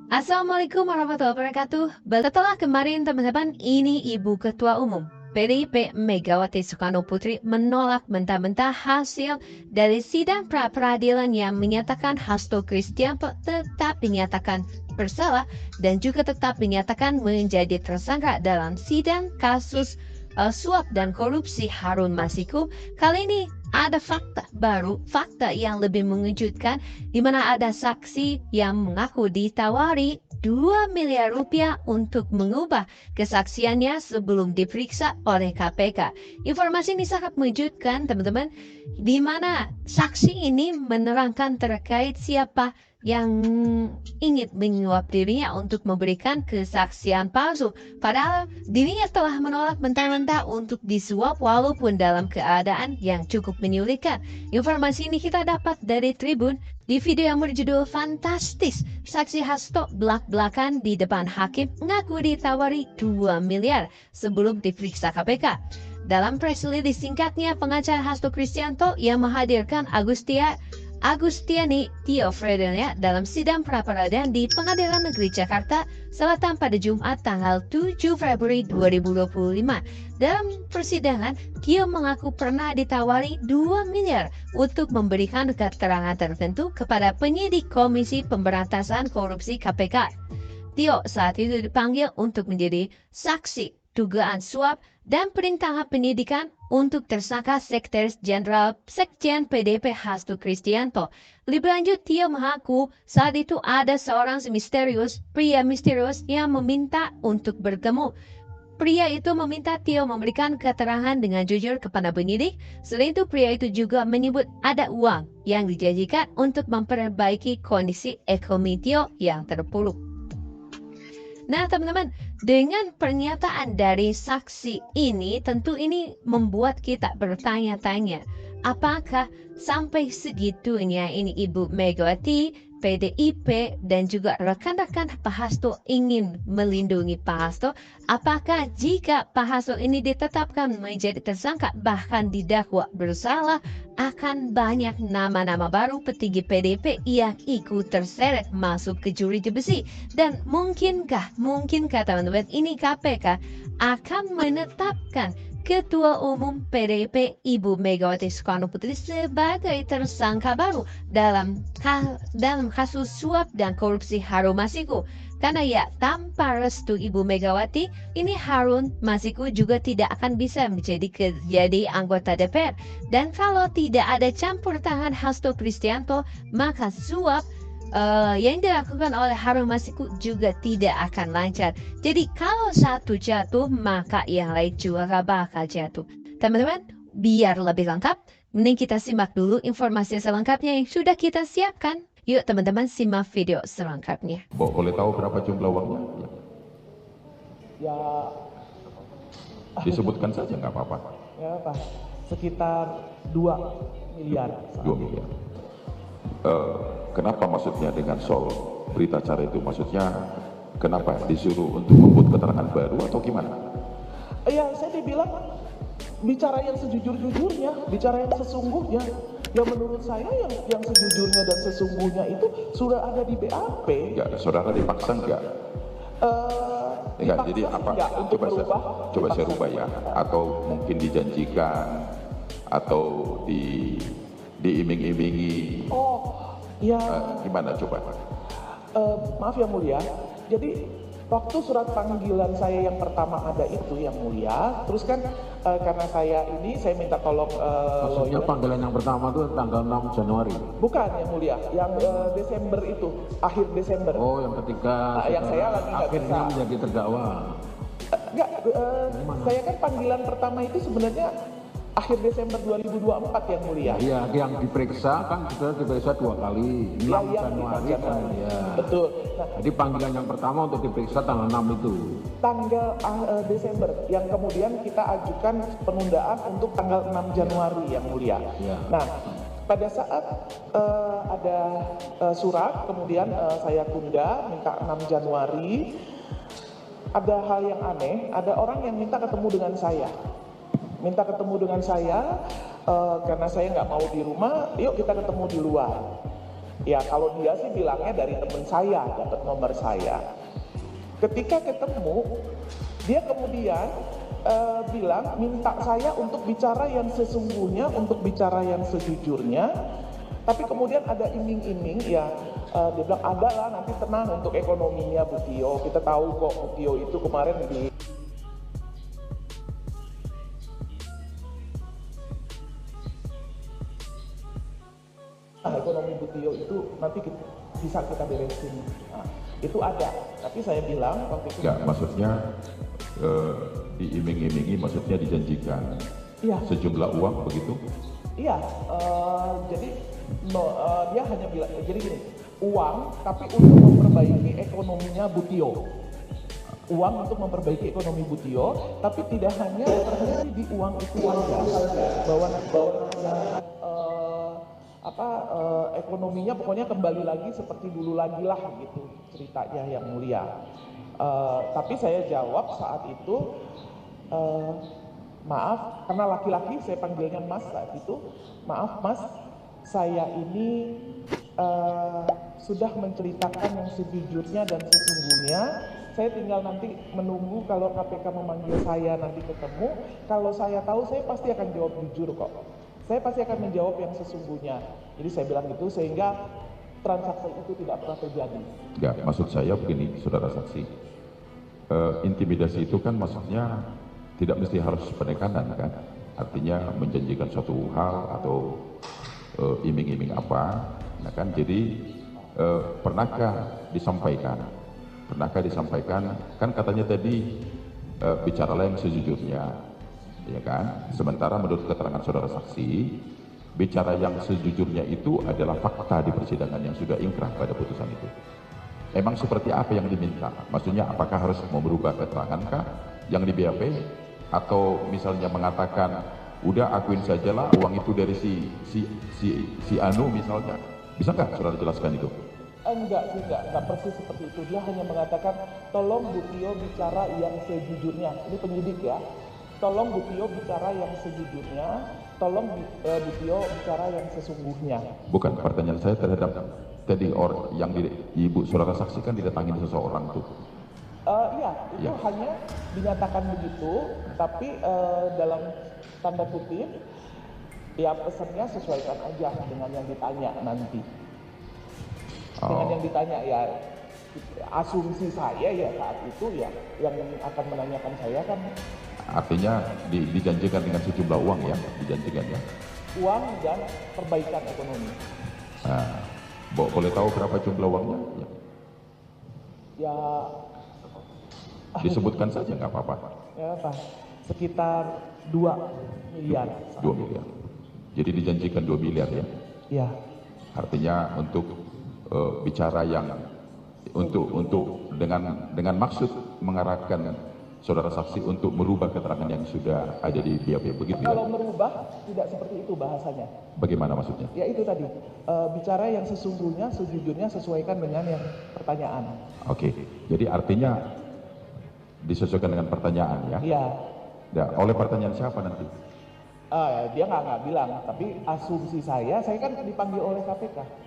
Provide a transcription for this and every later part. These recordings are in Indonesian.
Assalamualaikum warahmatullahi wabarakatuh. Setelah kemarin teman-teman, ini Ibu Ketua Umum PDIP Megawati Soekarno Putri menolak mentah-mentah hasil dari sidang pra-peradilan yang menyatakan Hasto Kristianto tetap dinyatakan bersalah dan juga tetap dinyatakan menjadi tersangka dalam sidang kasus suap dan korupsi Harun Masiku. Kali ini ada fakta baru, fakta yang lebih mengejutkan, di mana ada saksi yang mengaku ditawari 2 miliar rupiah untuk mengubah kesaksiannya sebelum diperiksa oleh KPK. Informasi ini sangat mengejutkan, teman-teman, di mana saksi ini menerangkan terkait siapa yang ingin menyuap dirinya untuk memberikan kesaksian palsu. Padahal dirinya telah menolak mentah-mentah untuk disuap walaupun dalam keadaan yang cukup menyulitkan. Informasi ini kita dapat dari Tribun di video yang berjudul Fantastis. Saksi Hasto belak-belakan di depan hakim mengaku ditawari 2 miliar sebelum diperiksa KPK. Dalam press release singkatnya, pengacara Hasto Kristianto yang menghadirkan Agustiani Tio Fredernya dalam sidang pra-peradilan di Pengadilan Negeri Jakarta Selatan pada Jumat tanggal 7 Februari 2025. Dalam persidangan, Tio mengaku pernah ditawari 2 miliar untuk memberikan keterangan tertentu kepada penyidik Komisi Pemberantasan Korupsi KPK. Tio saat itu dipanggil untuk menjadi saksi dugaan suap dan perintah penyidikan untuk tersangka Sekretaris Jenderal Sekjen PDIP Hasto Kristianto. Lebih lanjut, Tio mengaku saat itu ada seorang pria misterius yang meminta untuk bertemu. Pria itu meminta Tio memberikan keterangan dengan jujur kepada penyidik. Selain itu, pria itu juga menyebut ada uang yang dijanjikan untuk memperbaiki kondisi ekonomi Tio yang terpuruk. Nah, teman-teman, dengan pernyataan dari saksi ini, tentu ini membuat kita bertanya-tanya, apakah sampai segitunya ini Ibu Megawati, PDIP, dan juga rekan-rekan Pak Hasto ingin melindungi Pak Hasto? Apakah jika Pak Hasto ini ditetapkan menjadi tersangka, bahkan didakwa bersalah, akan banyak nama-nama baru petinggi PDIP yang ikut terseret masuk ke jeruji besi? Dan mungkinkah teman-teman ini KPK akan menetapkan Ketua Umum PDIP Ibu Megawati Soekarno Putri sebagai tersangka baru dalam kasus suap dan korupsi Harun Masiku? Karena ya, tanpa restu Ibu Megawati, ini Harun Masiku juga tidak akan bisa menjadi anggota DPR. Dan kalau tidak ada campur tangan Hasto Kristianto, maka suap yang dilakukan oleh Harun Masiku juga tidak akan lancar. Jadi kalau satu jatuh, maka yang lain juga bakal jatuh. Teman-teman, biar lebih lengkap, mending kita simak dulu informasi selengkapnya yang sudah kita siapkan. Yuk teman-teman, simak video selengkapnya. Boleh tahu berapa jumlah uangnya? Ya, disebutkan saja nggak apa-apa. ya Pak, sekitar 2 miliar. 2 miliar. Kenapa maksudnya dengan soal berita acara itu? Maksudnya kenapa disuruh untuk membuat keterangan baru atau gimana? Ya, saya dibilang bicara yang sejujur-jujurnya, bicara yang sesungguhnya. Ya menurut saya yang sejujurnya dan sesungguhnya itu sudah ada di BAP. Ya, saudara dipaksa nggak? Enggak, jadi apa? Enggak, Coba saya rubah ya. Atau mungkin dijanjikan atau diiming-imingi. Oh, ya. Gimana coba? Maaf yang mulia. Jadi waktu surat panggilan saya yang pertama ada itu yang mulia, terus kan karena saya minta tolong maksudnya lawyer. panggilan yang pertama itu tanggal 6 Januari? Bukan yang mulia, yang Desember itu, akhir Desember. Oh, yang ketika yang saya lagi nggak akhirnya bisa. menjadi terdakwa. Enggak, saya kan panggilan pertama itu sebenarnya akhir Desember 2024 yang mulia. Iya, yang diperiksa kan sudah diperiksa 2 kali, 6 Januari kan ya. Betul. Nah, Jadi panggilan yang pertama untuk diperiksa tanggal 6 itu. tanggal Desember yang kemudian kita ajukan penundaan untuk tanggal 6 Januari yang mulia. Ya. Nah, pada saat ada surat kemudian saya tunda minta 6 Januari, ada hal yang aneh, ada orang yang minta ketemu dengan saya. Karena saya nggak mau di rumah, yuk kita ketemu di luar. Ya kalau dia sih bilangnya dari teman saya, dapat nomor saya. Ketika ketemu, dia kemudian bilang minta saya untuk bicara yang sesungguhnya, untuk bicara yang sejujurnya. Tapi kemudian ada iming-iming ya, dia bilang ada lah nanti tenang untuk ekonominya Bu Tio. Kita tahu kok Bu Tio itu kemarin di ekonomi Bu Tio itu nanti bisa kita beresin. Nah, itu ada. Tapi saya bilang waktu itu Enggak, maksudnya diiming-imingi, maksudnya dijanjikan iya. sejumlah uang begitu? Iya, jadi dia hanya bilang, jadi gini, uang tapi untuk memperbaiki ekonominya Bu Tio. Uang untuk memperbaiki ekonomi Bu Tio, tapi tidak hanya terhenti di uang itu saja, bahwa ekonominya pokoknya kembali lagi seperti dulu lagi lah gitu ceritanya yang mulia. Tapi saya jawab saat itu, maaf, karena laki-laki saya panggilnya Mas saat itu, maaf Mas, saya ini sudah menceritakan yang sejujurnya dan sesungguhnya. Saya tinggal nanti menunggu kalau KPK memanggil saya nanti ketemu. Kalau saya tahu saya pasti akan jawab jujur kok. Saya pasti akan menjawab yang sesungguhnya. Jadi saya bilang itu sehingga transaksi itu tidak pernah terjadi. Enggak, maksud saya begini, saudara saksi. Intimidasi itu kan maksudnya tidak mesti harus penekanan kan. Artinya menjanjikan suatu hal atau iming-iming apa. Nah kan, jadi pernahkah disampaikan? Pernahkah disampaikan? Kan katanya tadi bicaralah yang sejujurnya, ya kan? Sementara menurut keterangan saudara saksi, bicara yang sejujurnya itu adalah fakta di persidangan yang sudah ingkrah pada putusan itu. Emang seperti apa yang diminta? Maksudnya apakah harus mau berubah keterangankah yang di BAP? Atau misalnya mengatakan, udah akuin sajalah uang itu dari si Anu misalnya. Bisa nggak saudara jelaskan itu? Enggak sih, enggak persis seperti itu. Dia hanya mengatakan, tolong Bu Tio bicara yang sejujurnya. Ini penyidik ya. Tolong Bu Tio bicara yang sejujurnya, tolong Bu Tio bicara yang sesungguhnya. Bukan, pertanyaan saya terhadap tadi yang ibu saudara saksikan didatangi seseorang tuh. Iya, itu hanya dinyatakan begitu, tapi dalam tanda kutip, ya pesannya sesuaikan aja dengan yang ditanya nanti. Dengan yang ditanya ya, asumsi saya ya saat itu ya, yang akan menanyakan saya kan. Artinya dijanjikan dengan sejumlah uang ya, dijanjikan ya. Uang dan perbaikan ekonomi. Nah, boleh tahu berapa jumlah uangnya? Ya. Disebutkan saja nggak apa-apa. Ya apa? Sekitar 2 miliar. 2 miliar. Jadi dijanjikan 2 miliar ya? Ya. Artinya untuk bicara yang untuk dengan maksud mengarahkan saudara saksi untuk merubah keterangan yang sudah ada di BAP, begitu ya? Kalau merubah tidak seperti itu bahasanya. Bagaimana maksudnya? Ya itu tadi, bicara yang sesungguhnya, sejujurnya sesuaikan dengan yang pertanyaan. Oke, jadi artinya disesuaikan dengan pertanyaan ya? Iya. Nah, oleh pertanyaan siapa nanti? Dia nggak bilang, tapi asumsi saya kan dipanggil oleh KPK.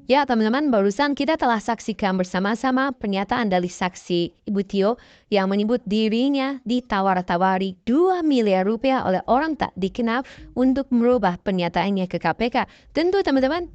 Ya teman-teman, barusan kita telah saksikan bersama-sama pernyataan dari saksi Ibu Tio yang menyebut dirinya ditawar-tawari 2 miliar rupiah oleh orang tak dikenal untuk merubah pernyataannya ke KPK. Tentu teman-teman,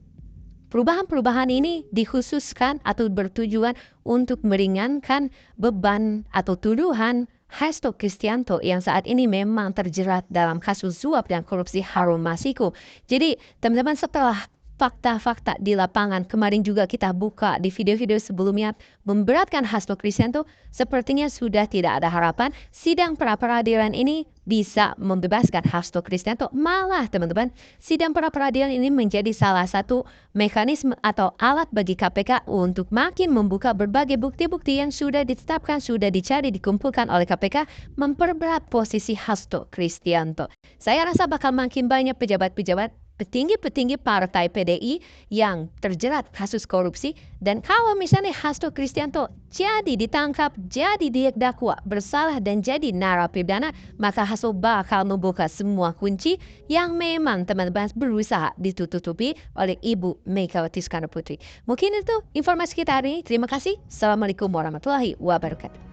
perubahan-perubahan ini dikhususkan atau bertujuan untuk meringankan beban atau tuduhan Hasto Kristianto yang saat ini memang terjerat dalam kasus suap dan korupsi Harun Masiku. Jadi teman-teman, setelah fakta-fakta di lapangan. Kemarin juga kita buka di video-video sebelumnya, memberatkan Hasto Kristianto, sepertinya sudah tidak ada harapan sidang pra-peradilan ini bisa membebaskan Hasto Kristianto. Malah teman-teman, sidang pra-peradilan ini menjadi salah satu mekanisme atau alat bagi KPK untuk makin membuka berbagai bukti-bukti yang sudah ditetapkan, sudah dicari, dikumpulkan oleh KPK, memperberat posisi Hasto Kristianto. Saya rasa bakal makin banyak pejabat-pejabat, petinggi-petinggi partai PDI yang terjerat kasus korupsi, dan kalau misalnya Hasto Kristianto jadi ditangkap, jadi didakwa bersalah dan jadi narapidana, maka Hasto bakal membuka semua kunci yang memang teman-teman berusaha ditutupi oleh Ibu Megawati Soekarno Putri. Mungkin itu informasi kita hari ini. Terima kasih. Assalamualaikum warahmatullahi wabarakatuh.